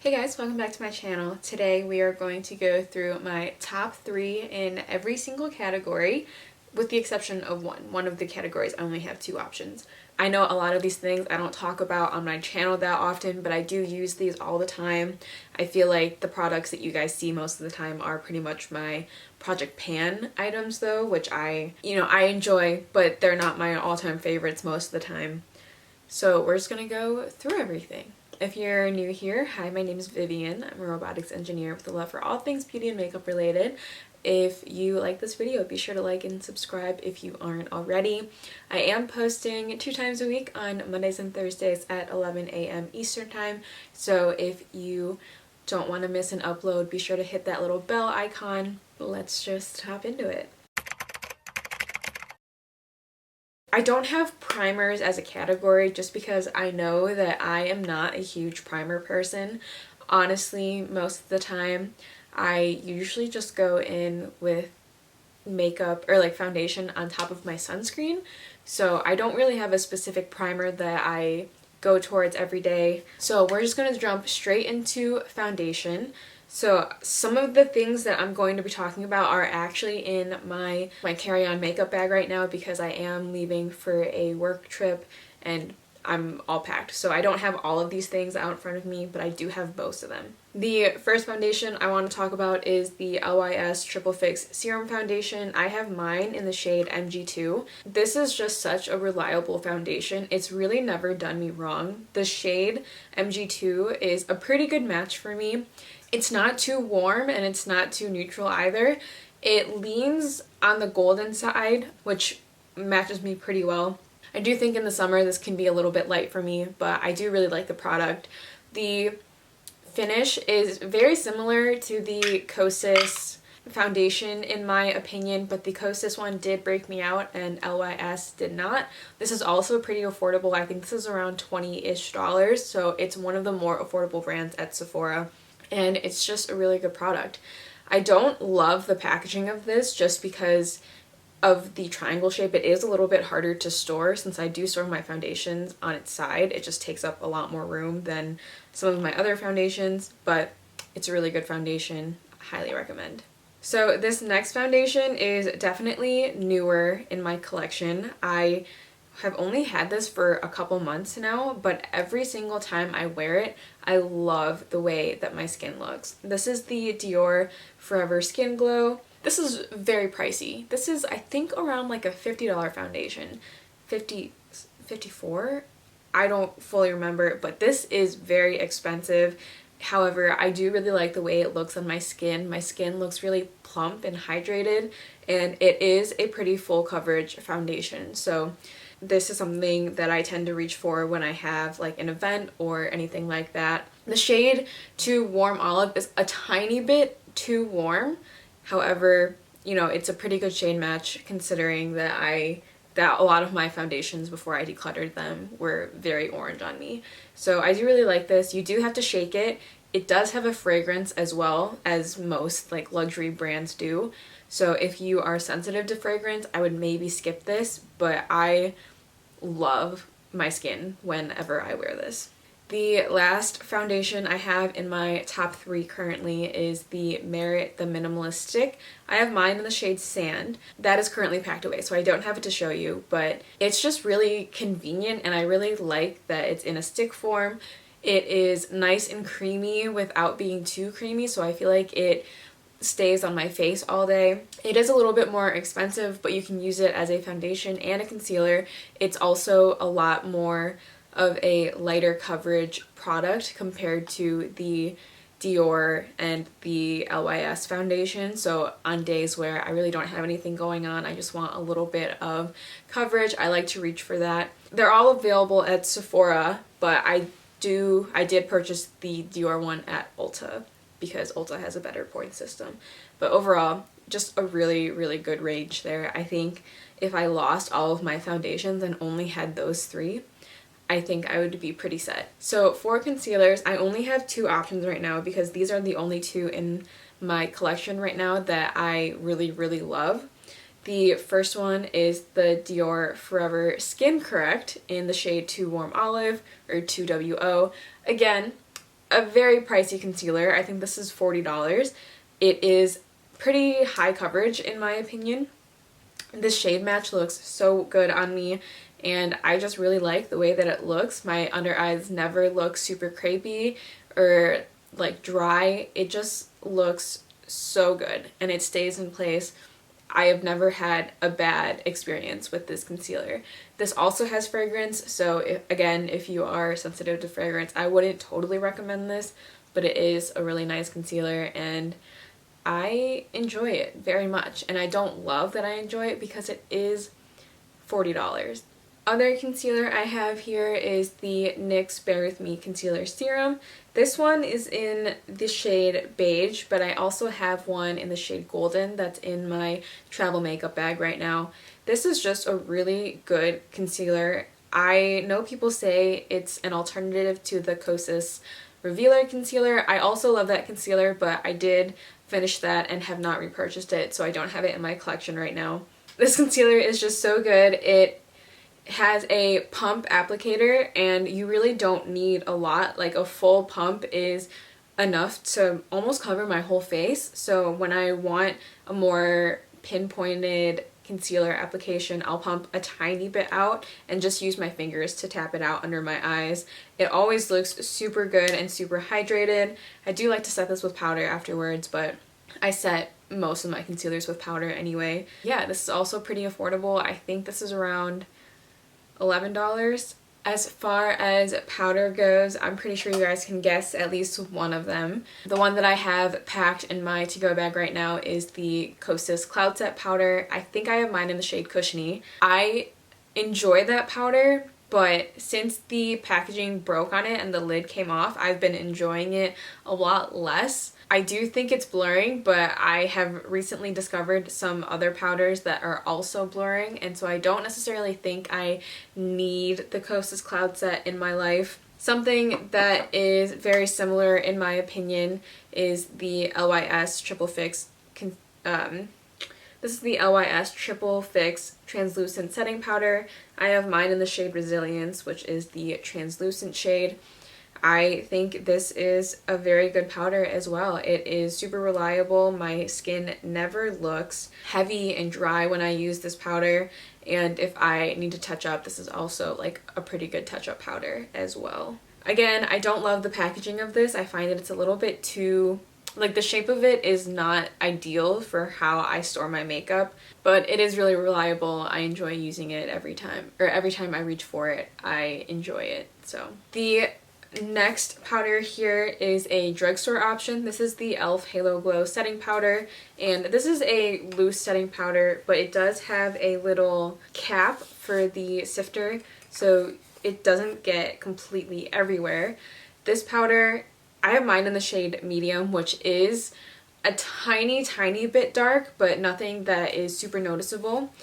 Hey guys, welcome back to my channel. Today we are going to go through my top 3 in every single category, with the exception of one. One of the categories I only have 2 options. I know a lot of these things I don't talk about on my channel that often, but I do use these all the time. I feel like the products that you guys see most of the time are pretty much my Project Pan items though, which I enjoy, but they're not my all-time favorites most of the time. So we're just gonna go through everything. If you're new here, hi, my name is Vivian. I'm a robotics engineer with a love for all things beauty and makeup related. If you like this video, be sure to like and subscribe if you aren't already. I am posting 2 times a week on Mondays and Thursdays at 11 a.m. Eastern Time. So if you don't want to miss an upload, be sure to hit that little bell icon. Let's just hop into it. I don't have primers as a category just because I know that I am not a huge primer person. Honestly, most of the time, I usually just go in with makeup or like foundation on top of my sunscreen. So I don't really have a specific primer that I go towards every day. So we're just going to jump straight into foundation. So some of the things that I'm going to be talking about are actually in my carry-on makeup bag right now because I am leaving for a work trip and I'm all packed. So I don't have all of these things out in front of me, but I do have most of them. The first foundation I want to talk about is the LYS Triple Fix Serum Foundation. I have mine in the shade MG2. This is just such a reliable foundation. It's really never done me wrong. The shade MG2 is a pretty good match for me. It's not too warm and it's not too neutral either. It leans on the golden side, which matches me pretty well. I do think in the summer this can be a little bit light for me, but I do really like the product. The finish is very similar to the Kosas foundation in my opinion, but the Kosas one did break me out and LYS did not. This is also pretty affordable. I think this is around $20-ish, so it's one of the more affordable brands at Sephora. And it's just a really good product. I don't love the packaging of this just because of the triangle shape. It is a little bit harder to store since I do store my foundations on its side. It just takes up a lot more room than some of my other foundations, but it's a really good foundation. I highly recommend. So this next foundation is definitely newer in my collection. I have only had this for a couple months now, but every single time I wear it, I love the way that my skin looks. This is the Dior Forever Skin Glow. This is very pricey. This is, I think, around like a $50 foundation. 54? I don't fully remember, but this is very expensive. However, I do really like the way it looks on my skin. My skin looks really plump and hydrated, and it is a pretty full coverage foundation. So this is something that I tend to reach for when I have like an event or anything like that. The shade Too Warm Olive is a tiny bit too warm. However, it's a pretty good shade match considering that a lot of my foundations before I decluttered them were very orange on me. So I do really like this. You do have to shake it. It does have a fragrance as well, as most like luxury brands do. So if you are sensitive to fragrance, I would maybe skip this, but I love my skin whenever I wear this. The last foundation I have in my top 3 currently is the Merit The Minimalist Stick. I have mine in the shade Sand. That is currently packed away, so I don't have it to show you, but it's just really convenient and I really like that it's in a stick form. It is nice and creamy without being too creamy, so I feel like it stays on my face all day. It is a little bit more expensive, but you can use it as a foundation and a concealer. It's also a lot more of a lighter coverage product compared to the Dior and the LYS foundation. So on days where I really don't have anything going on, I just want a little bit of coverage, I like to reach for that. They're all available at Sephora, but I did purchase the Dior one at Ulta because Ulta has a better point system. But overall, just a really, really good range there. I think if I lost all of my foundations and only had those 3, I think I would be pretty set. So for concealers, I only have 2 options right now because these are the only 2 in my collection right now that I really, really love. The first one is the Dior Forever Skin Correct in the shade Too Warm Olive, or 2WO. Again, a very pricey concealer. I think this is $40. It is pretty high coverage in my opinion. This shade match looks so good on me, and I just really like the way that it looks. My under eyes never look super crepey or like dry. It just looks so good and it stays in place. I have never had a bad experience with this concealer. This also has fragrance, so if you are sensitive to fragrance, I wouldn't totally recommend this, but it is a really nice concealer and I enjoy it very much. And I don't love that I enjoy it because it is $40. Other concealer I have here is the NYX Bare With Me Concealer Serum. This one is in the shade Beige, but I also have one in the shade Golden that's in my travel makeup bag right now. This is just a really good concealer. I know people say it's an alternative to the Kosas Revealer Concealer. I also love that concealer, but I did finish that and have not repurchased it, so I don't have it in my collection right now. This concealer is just so good. It has a pump applicator and you really don't need a lot. Like a full pump is enough to almost cover my whole face. So when I want a more pinpointed concealer application, I'll pump a tiny bit out and just use my fingers to tap it out under my eyes. It always looks super good and super hydrated. I do like to set this with powder afterwards, but I set most of my concealers with powder anyway. Yeah, this is also pretty affordable. I think this is around $11. As far as powder goes, I'm pretty sure you guys can guess at least one of them. The one that I have packed in my to-go bag right now is the Kosas Cloud Set powder. I think I have mine in the shade Cushiony. I enjoy that powder, but since the packaging broke on it and the lid came off, I've been enjoying it a lot less. I do think it's blurring, but I have recently discovered some other powders that are also blurring, and so I don't necessarily think I need the Kosas Cloud Set in my life. Something that is very similar in my opinion is the LYS Triple Fix this is the LYS Triple Fix Translucent Setting Powder. I have mine in the shade Resilience, which is the translucent shade. I think this is a very good powder as well. It is super reliable. My skin never looks heavy and dry when I use this powder, and if I need to touch up, this is also like a pretty good touch-up powder as well. Again, I don't love the packaging of this. I find that it's a little bit too, like the shape of it is not ideal for how I store my makeup, but it is really reliable. I enjoy using it every time I reach for it, I enjoy it. So the next powder here is a drugstore option. This is the e.l.f. Halo Glow Setting Powder, and this is a loose setting powder, but it does have a little cap for the sifter so it doesn't get completely everywhere. This powder, I have mine in the shade Medium, which is a tiny bit dark, but nothing that is super noticeable.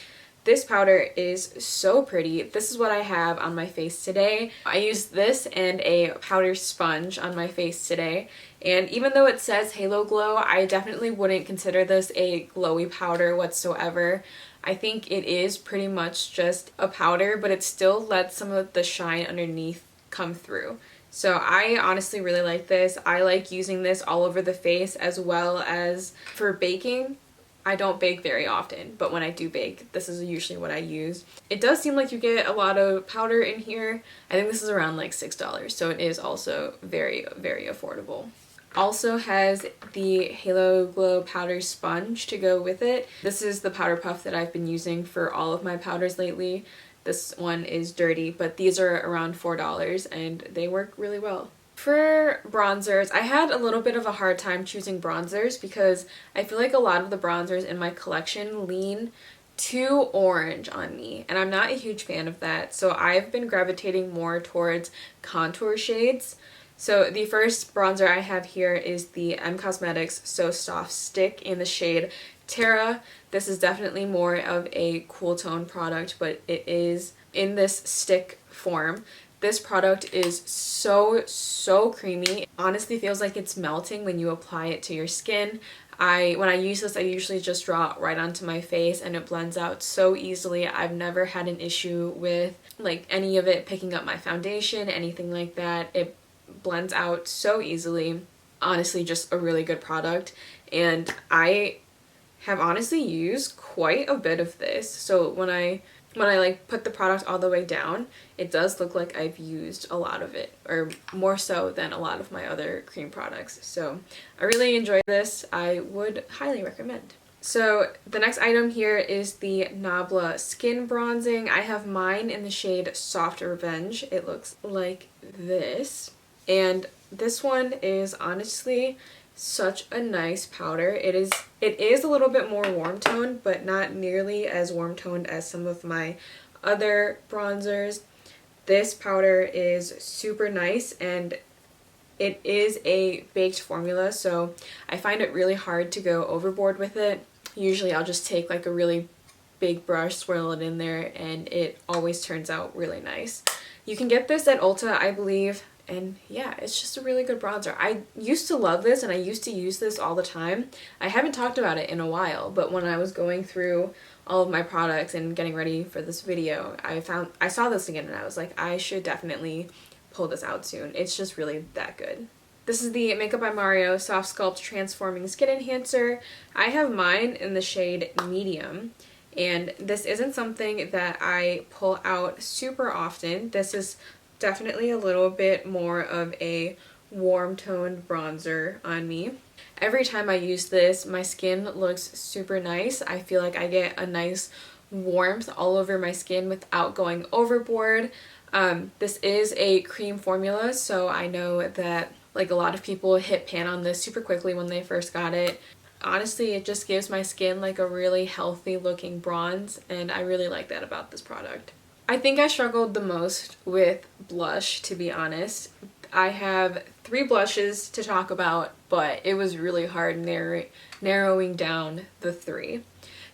This powder is so pretty. This is what I have on my face today. I used this and a powder sponge on my face today, and even though it says Halo Glow, I definitely wouldn't consider this a glowy powder whatsoever. I think it is pretty much just a powder, but it still lets some of the shine underneath come through. So I honestly really like this. I like using this all over the face as well as for baking. I don't bake very often, but when I do bake, this is usually what I use. It does seem like you get a lot of powder in here. I think this is around like $6, so it is also very affordable. Also has the Halo Glow Powder Sponge to go with it. This is the powder puff that I've been using for all of my powders lately. This one is dirty, but these are around $4 and they work really well. For bronzers, I had a little bit of a hard time choosing bronzers because I feel like a lot of the bronzers in my collection lean too orange on me, and I'm not a huge fan of that, so I've been gravitating more towards contour shades. So the first bronzer I have here is the M Cosmetics So Soft Stick in the shade Terra. This is definitely more of a cool tone product, but it is in this stick form. This product is so creamy. It honestly feels like it's melting when you apply it to your skin. When I use this, I usually just draw it right onto my face and it blends out so easily. I've never had an issue with like any of it picking up my foundation, anything like that. It blends out so easily. Honestly, just a really good product, and I have honestly used quite a bit of this. So when I like put the product all the way down, it does look like I've used a lot of it, or more so than a lot of my other cream products. So I really enjoy this. I would highly recommend. So the next item here is the Nabla Skin Bronzing. I have mine in the shade Soft Revenge. It looks like this. And this one is honestly such a nice powder. It is a little bit more warm toned, but not nearly as warm toned as some of my other bronzers. This powder is super nice, and it is a baked formula, so I find it really hard to go overboard with it. Usually I'll just take like a really big brush, swirl it in there, and it always turns out really nice. You can get this at Ulta, I believe, and yeah, it's just a really good bronzer. I used to love this, and I used to use this all the time. I haven't talked about it in a while, but when I was going through all of my products and getting ready for this video, I saw this again, and I was like, I should definitely pull this out soon. It's just really that good. This is the Makeup by Mario Soft Sculpt Transforming Skin Enhancer. I have mine in the shade Medium, and this isn't something that I pull out super often. This is definitely a little bit more of a warm toned bronzer on me. Every time I use this, my skin looks super nice. I feel like I get a nice warmth all over my skin without going overboard. This is a cream formula, so I know that like a lot of people hit pan on this super quickly when they first got it. Honestly, it just gives my skin like a really healthy looking bronze, and I really like that about this product. I think I struggled the most with blush, to be honest. I have 3 blushes to talk about, but it was really hard narrowing down the 3.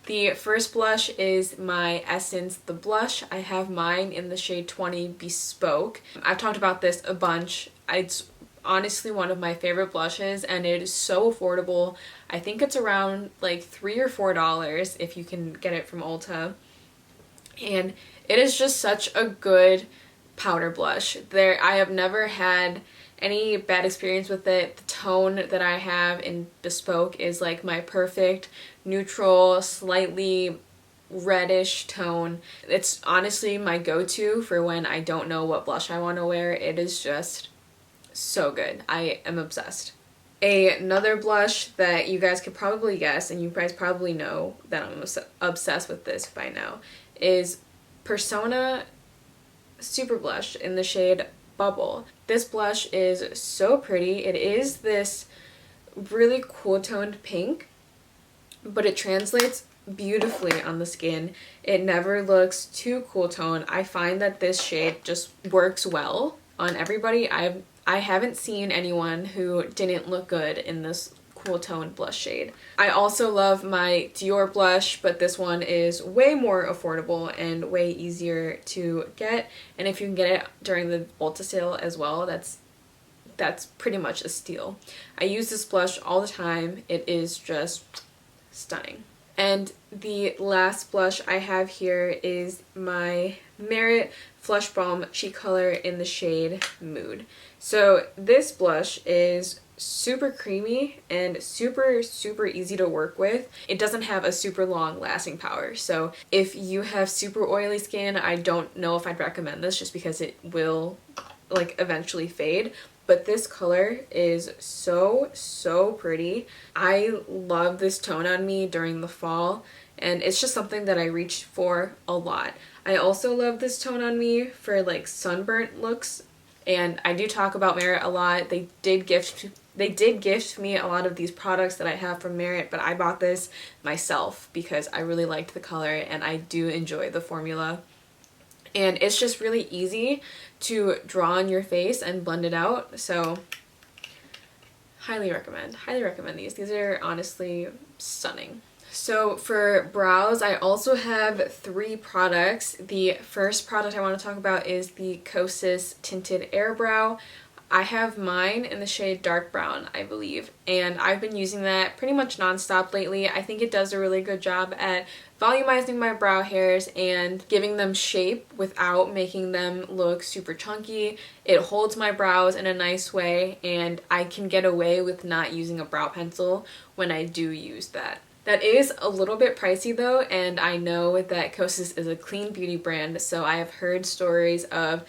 The first blush is my Essence The Blush. I have mine in the shade 20 Bespoke. I've talked about this a bunch. It's honestly one of my favorite blushes, and it is so affordable. I think it's around like $3 or $4 if you can get it from Ulta. And it is just such a good powder blush. I have never had any bad experience with it. The tone that I have in Bespoke is like my perfect neutral, slightly reddish tone. It's honestly my go-to for when I don't know what blush I want to wear. It is just so good. I am obsessed. Another blush that you guys could probably guess, and you guys probably know that I'm obsessed with this by now, is Persona Super Blush in the shade Bubble. This blush is so pretty. It is this really cool toned pink, but it translates beautifully on the skin. It never looks too cool tone. I find that this shade just works well on everybody. I haven't seen anyone who didn't look good in this cool tone blush shade. I also love my Dior blush, but this one is way more affordable and way easier to get, and if you can get it during the Ulta sale as well, that's pretty much a steal. I use this blush all the time. It is just stunning. And the last blush I have here is my Merit Flush Balm Cheek Color in the shade Mood. So this blush is super creamy and super easy to work with. It doesn't have a super long lasting power, so if you have super oily skin, I don't know if I'd recommend this just because it will like eventually fade. But this color is so pretty. I love this tone on me during the fall, and it's just something that I reach for a lot. I also love this tone on me for like sunburnt looks, and I do talk about Merit a lot. They did gift me a lot of these products that I have from Merit, but I bought this myself because I really liked the color and I do enjoy the formula. And it's just really easy to draw on your face and blend it out, so highly recommend these. These are honestly stunning. So for brows, I also have 3 products. The first product I want to talk about is the Kosas Tinted Eyebrow. I have mine in the shade dark brown, I believe, and I've been using that pretty much nonstop lately. I think it does a really good job at volumizing my brow hairs and giving them shape without making them look super chunky. It holds my brows in a nice way, and I can get away with not using a brow pencil when I do use that. That is a little bit pricey though, and I know that Kosas is a clean beauty brand, so I have heard stories of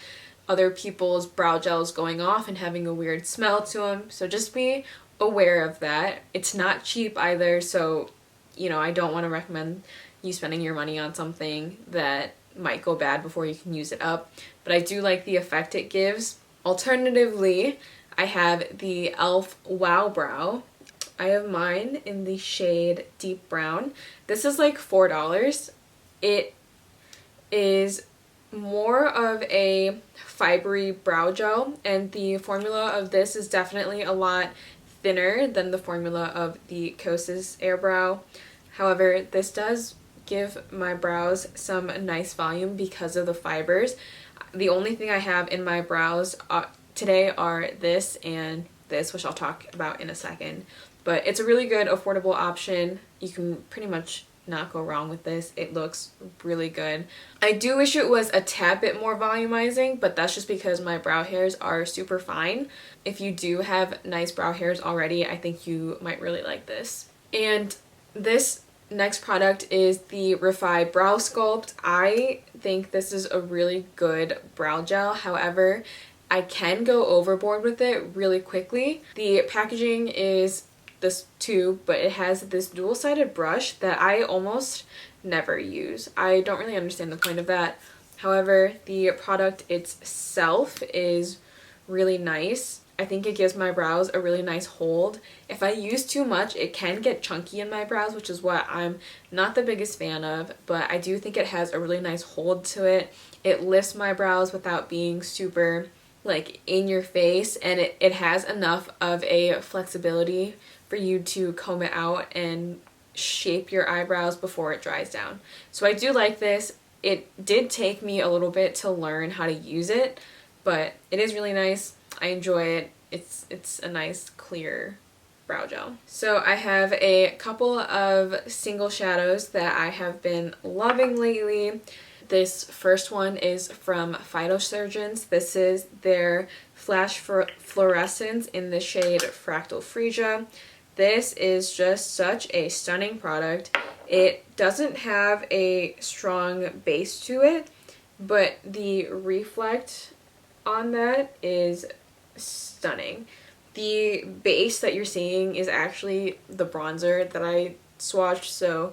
other people's brow gels going off and having a weird smell to them, so just be aware of that. It's not cheap either, so I don't want to recommend you spending your money on something that might go bad before you can use it up, but I do like the effect it gives. Alternatively, I have the e.l.f. Wow Brow. I have mine in the shade deep brown. This is like $4. It is more of a fibery brow gel, and the formula of this is definitely a lot thinner than the formula of the Kosas Eyebrow. However, this does give my brows some nice volume because of the fibers. The only thing I have in my brows today are this and this, which I'll talk about in a second. But it's a really good affordable option. You can pretty much not go wrong with this. It looks really good. I do wish it was a tad bit more volumizing, but that's just because my brow hairs are super fine. If you do have nice brow hairs already, I think you might really like this. And this next product is the Refi Brow Sculpt. I think this is a really good brow gel. However, I can go overboard with it really quickly. The packaging is this tube, but it has this dual-sided brush that I almost never use. I don't really understand the point of that. However, the product itself is really nice. I think it gives my brows a really nice hold. If I use too much, it can get chunky in my brows, which is what I'm not the biggest fan of, but I do think it has a really nice hold to it. It lifts my brows without being super like in your face, and it has enough of a flexibility for you to comb it out and shape your eyebrows before it dries down. So I do like this. It did take me a little bit to learn how to use it, but it is really nice. I enjoy it. It's a nice clear brow gel. So I have a couple of single shadows that I have been loving lately. This first one is from Phytosurgeons. This is their Flash Fluorescence in the shade Fractal Freesia. This is just such a stunning product. It doesn't have a strong base to it, but the reflect on that is stunning. The base that you're seeing is actually the bronzer that I swatched, so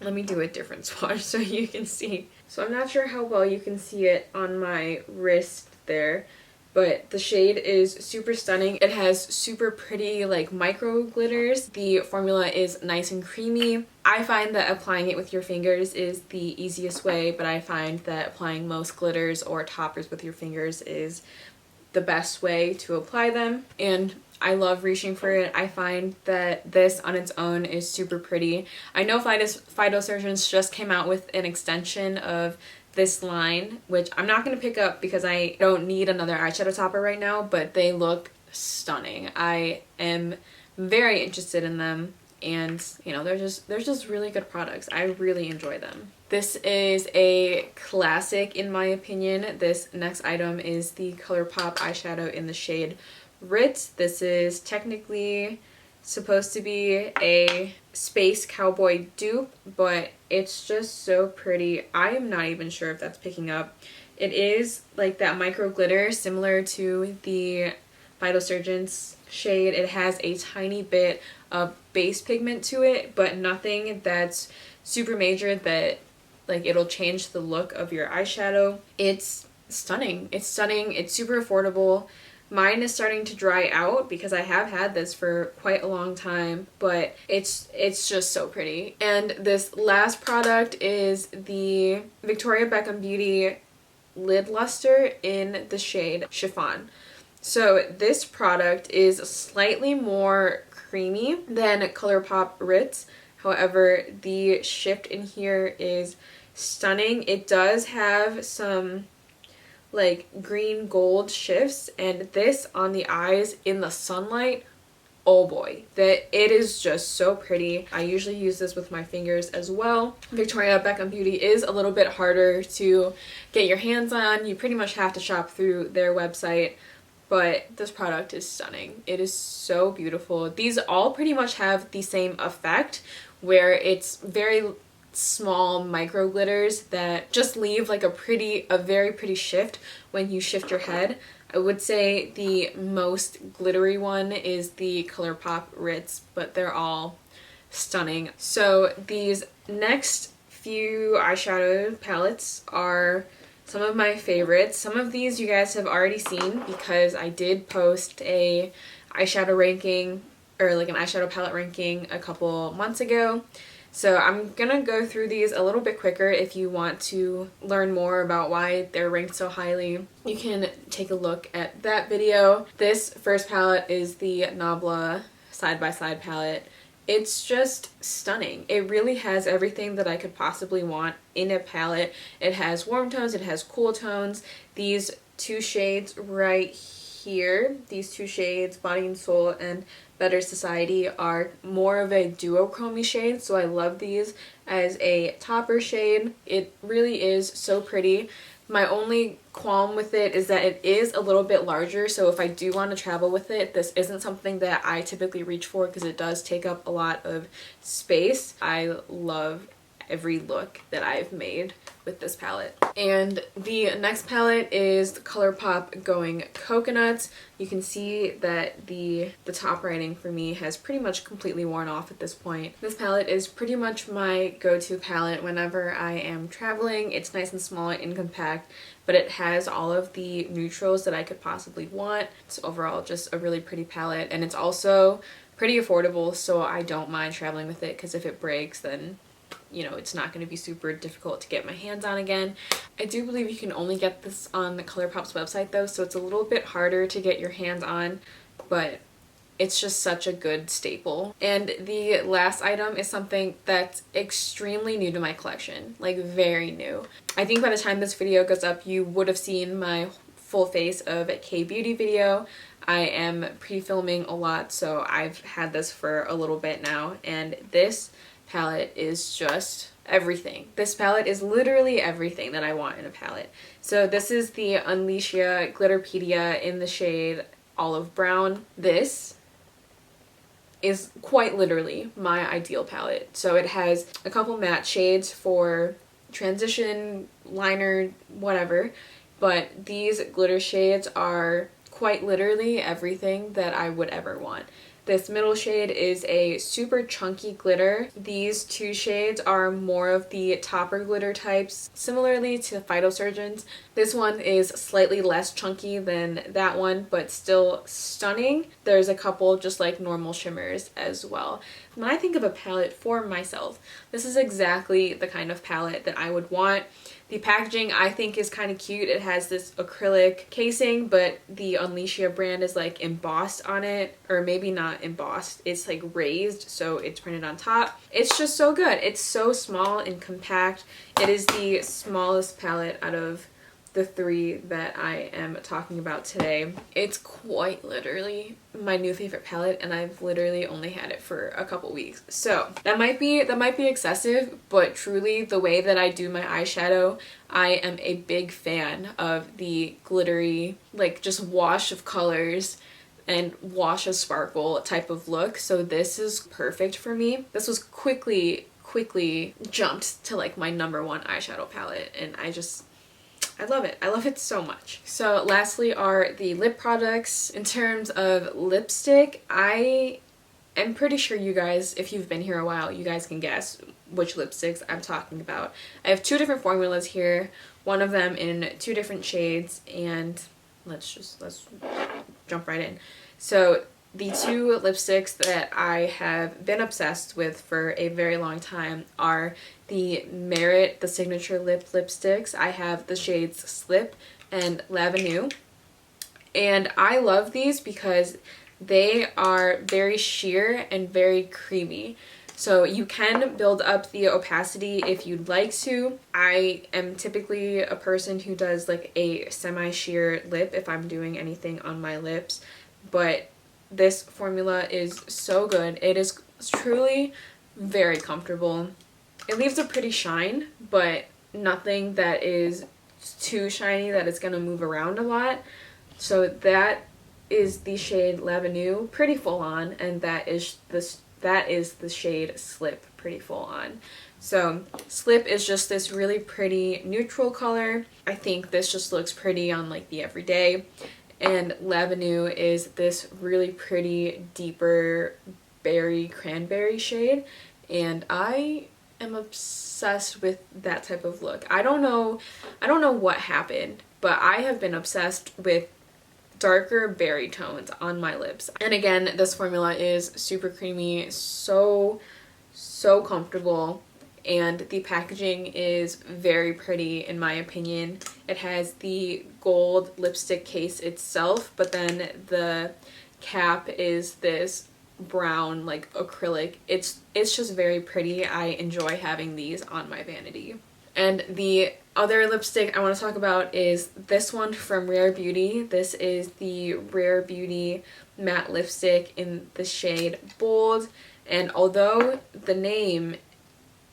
let me do a different swatch so you can see. So I'm not sure how well you can see it on my wrist there, but the shade is super stunning. It has super pretty like micro glitters. The formula is nice and creamy. I find that applying it with your fingers is the easiest way, but I find that applying most glitters or toppers with your fingers is the best way to apply them, and I love reaching for it. I find that this on its own is super pretty. I know Phytosurgeons just came out with an extension of this line, which I'm not going to pick up because I don't need another eyeshadow topper right now, but they look stunning. I am very interested in them, and they're just really good products. I really enjoy them. This is a classic in my opinion. This next item is the ColourPop eyeshadow in the shade Ritz. This is technically supposed to be a Space Cowboy dupe, but it's just so pretty. I am not even sure if that's picking up. It is like that micro glitter similar to the Phytosurgeons shade. It has a tiny bit of base pigment to it, but nothing that's super major that like it'll change the look of your eyeshadow. It's stunning. It's stunning. It's super affordable. Mine is starting to dry out because I have had this for quite a long time, but it's just so pretty. And this last product is the Victoria Beckham Beauty Lid Luster in the shade Chiffon. So this product is slightly more creamy than ColourPop Ritz. However, the shift in here is stunning. It does have some like green gold shifts, and this on the eyes in the sunlight, oh boy, that it is just so pretty. I usually use this with my fingers as well. Victoria Beckham Beauty is a little bit harder to get your hands on. You pretty much have to shop through their website, but this product is stunning. It is so beautiful. These all pretty much have the same effect, where it's very small micro glitters that just leave like a very pretty shift when you shift your head. I would say the most glittery one is the ColourPop Ritz, but they're all stunning. So these next few eyeshadow palettes are some of my favorites. Some of these you guys have already seen because I did post a eyeshadow ranking, or like an eyeshadow palette ranking, a couple months ago. So I'm gonna go through these a little bit quicker. If you want to learn more about why they're ranked so highly, you can take a look at that video. This first palette is the Nabla Side by Side palette. It's just stunning. It really has everything that I could possibly want in a palette. It has warm tones, it has cool tones. These two shades right here, these two shades, Body and Soul and Better Society, are more of a duochrome shade, so I love these as a topper shade. It really is so pretty. My only qualm with it is that it is a little bit larger, so if I do want to travel with it, this isn't something that I typically reach for because it does take up a lot of space. I love every look that I've made with this palette. And the next palette is the ColourPop Going Coconuts. You can see that the top writing for me has pretty much completely worn off at this point. This palette is pretty much my go-to palette whenever I am traveling. It's nice and small and compact, but it has all of the neutrals that I could possibly want. It's overall just a really pretty palette, and it's also pretty affordable, so I don't mind traveling with it because if it breaks, then you know, it's not going to be super difficult to get my hands on again. I do believe you can only get this on the ColourPop's website though, so it's a little bit harder to get your hands on, but it's just such a good staple. And the last item is something that's extremely new to my collection, like very new. I think by the time this video goes up, you would have seen my full face of a K-beauty video. I am pre-filming a lot, so I've had this for a little bit now, and this palette is just everything. This palette is literally everything that I want in a palette. So this is the Unleashia Glitterpedia in the shade Olive Brown. This is quite literally my ideal palette. So it has a couple matte shades for transition, liner, whatever, but these glitter shades are quite literally everything that I would ever want. This middle shade is a super chunky glitter. These two shades are more of the topper glitter types, similarly to Phytosurgeons. This one is slightly less chunky than that one, but still stunning. There's a couple just like normal shimmers as well. When I think of a palette for myself, this is exactly the kind of palette that I would want. The packaging I think is kind of cute. It has this acrylic casing, but the Unleashia brand is like embossed on it, or maybe not embossed. It's like raised, so it's printed on top. It's just so good. It's so small and compact. It is the smallest palette out of the three that I am talking about today. It's quite literally my new favorite palette, and I've literally only had it for a couple weeks. So that might be excessive, but truly the way that I do my eyeshadow, I am a big fan of the glittery, like just wash of colors and wash of sparkle type of look. So this is perfect for me. This was quickly jumped to like my #1 eyeshadow palette, and I love it. I love it so much. So lastly are the lip products. In terms of lipstick, I am pretty sure you guys, if you've been here a while, you guys can guess which lipsticks I'm talking about. I have two different formulas here, one of them in two different shades, and let's jump right in. So the two lipsticks that I have been obsessed with for a very long time are the Merit, the Signature Lip lipsticks. I have the shades Slip and L'avenue. And I love these because they are very sheer and very creamy. So you can build up the opacity if you'd like to. I am typically a person who does like a semi-sheer lip if I'm doing anything on my lips, but this formula is so good. It is truly very comfortable. It leaves a pretty shine, but nothing that is too shiny that it's going to move around a lot. So that is the shade L'Avenue, pretty full on, and that is the shade Slip, pretty full on. So Slip is just this really pretty neutral color. I think this just looks pretty on like the everyday. And L'Avenue is this really pretty deeper berry cranberry shade, and I am obsessed with that type of look. I don't know what happened, but I have been obsessed with darker berry tones on my lips. And again, this formula is super creamy, so comfortable, and the packaging is very pretty in my opinion. It has the gold lipstick case itself, but then the cap is this brown like acrylic. It's just very pretty. I enjoy having these on my vanity. And the other lipstick I want to talk about is this one from Rare Beauty. This is the Rare Beauty matte lipstick in the shade Bold, and although the name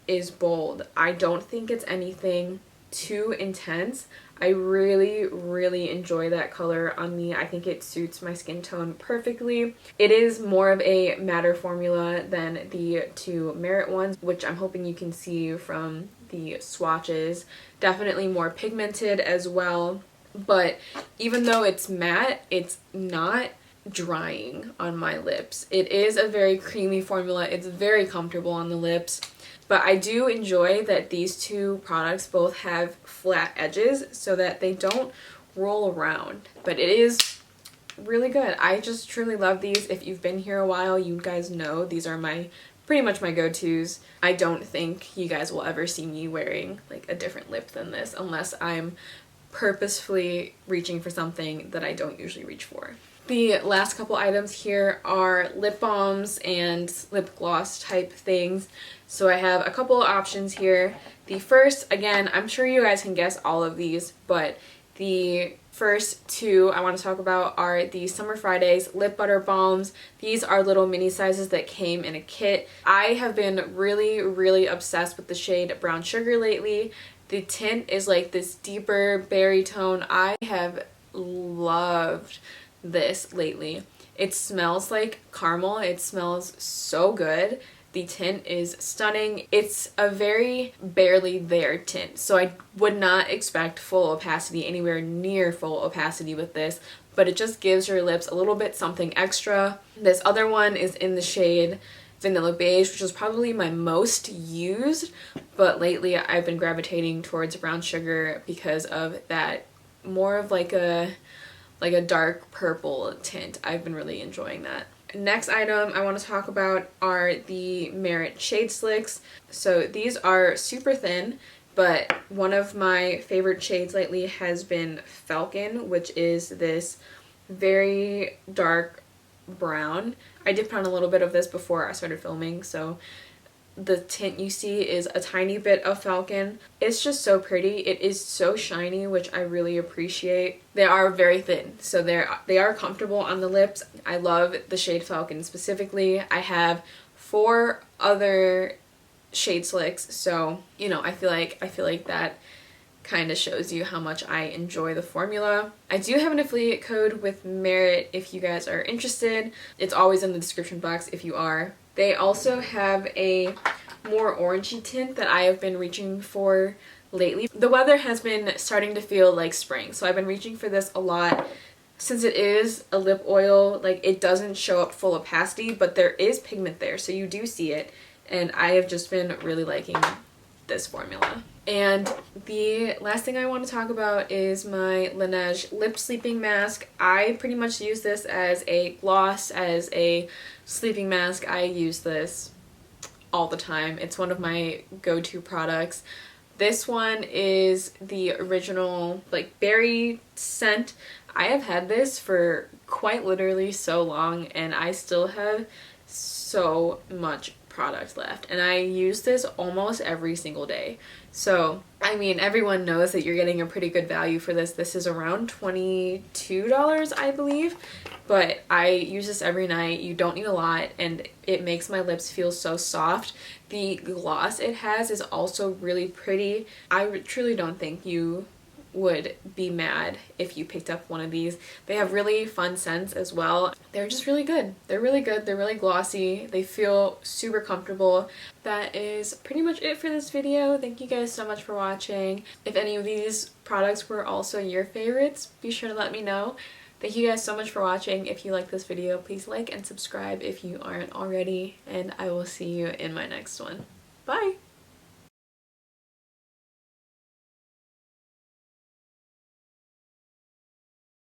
is bold, I don't think it's anything too intense. I really enjoy that color on me. I think it suits my skin tone perfectly. It is more of a matter formula than the two Merit ones, which I'm hoping you can see from the swatches. Definitely more pigmented as well, but even though it's matte, it's not drying on my lips. It is a very creamy formula. It's very comfortable on the lips. But I do enjoy that these two products both have flat edges so that they don't roll around. But it is really good. I just truly love these. If you've been here a while, you guys know these are pretty much my go-tos. I don't think you guys will ever see me wearing like a different lip than this unless I'm purposefully reaching for something that I don't usually reach for. The last couple items here are lip balms and lip gloss type things. So I have a couple of options here. The first, again, I'm sure you guys can guess all of these, but the first two I want to talk about are the Summer Fridays Lip Butter Balms. These are little mini sizes that came in a kit. I have been really obsessed with the shade Brown Sugar lately. The tint is like this deeper berry tone. I have loved this lately. It smells like caramel. It smells so good. The tint is stunning. It's a very barely there tint, so I would not expect full opacity, anywhere near full opacity with this, but it just gives your lips a little bit something extra. This other one is in the shade Vanilla Beige, which is probably my most used, but lately I've been gravitating towards Brown Sugar because of that more of like a dark purple tint. I've been really enjoying that. Next item I want to talk about are the Merit Shade Slicks. So these are super thin, but one of my favorite shades lately has been Falcon, which is this very dark brown. I did put on a little bit of this before I started filming, so the tint you see is a tiny bit of Falcon. It's just so pretty. It is so shiny, which I really appreciate. They are very thin, so they are comfortable on the lips. I love the shade Falcon specifically. I have 4 other shade slicks, so you know, I feel like that kind of shows you how much I enjoy the formula. I do have an affiliate code with Merit if you guys are interested. It's always in the description box if you are. They also have a more orangey tint that I have been reaching for lately. The weather has been starting to feel like spring, so I've been reaching for this a lot. Since it is a lip oil, like it doesn't show up full opacity, but there is pigment there, so you do see it, and I have just been really liking this formula. And the last thing I want to talk about is my Laneige Lip Sleeping Mask. I pretty much use this as a gloss, as a sleeping mask. I use this all the time. It's one of my go-to products. This one is the original like berry scent. I have had this for quite literally so long, and I still have so much product left, and I use this almost every single day. So, I mean, everyone knows that you're getting a pretty good value for this. This is around $22, I believe, but I use this every night. You don't need a lot, and it makes my lips feel so soft. The gloss it has is also really pretty. I truly don't think you would be mad if you picked up one of these. They have really fun scents as well. They're just really good. They're really good. They're really glossy. They feel super comfortable. That is pretty much it for this video. Thank you guys so much for watching. If any of these products were also your favorites, be sure to let me know. Thank you guys so much for watching. If you like this video, please like and subscribe if you aren't already, and I will see you in my next one. Bye!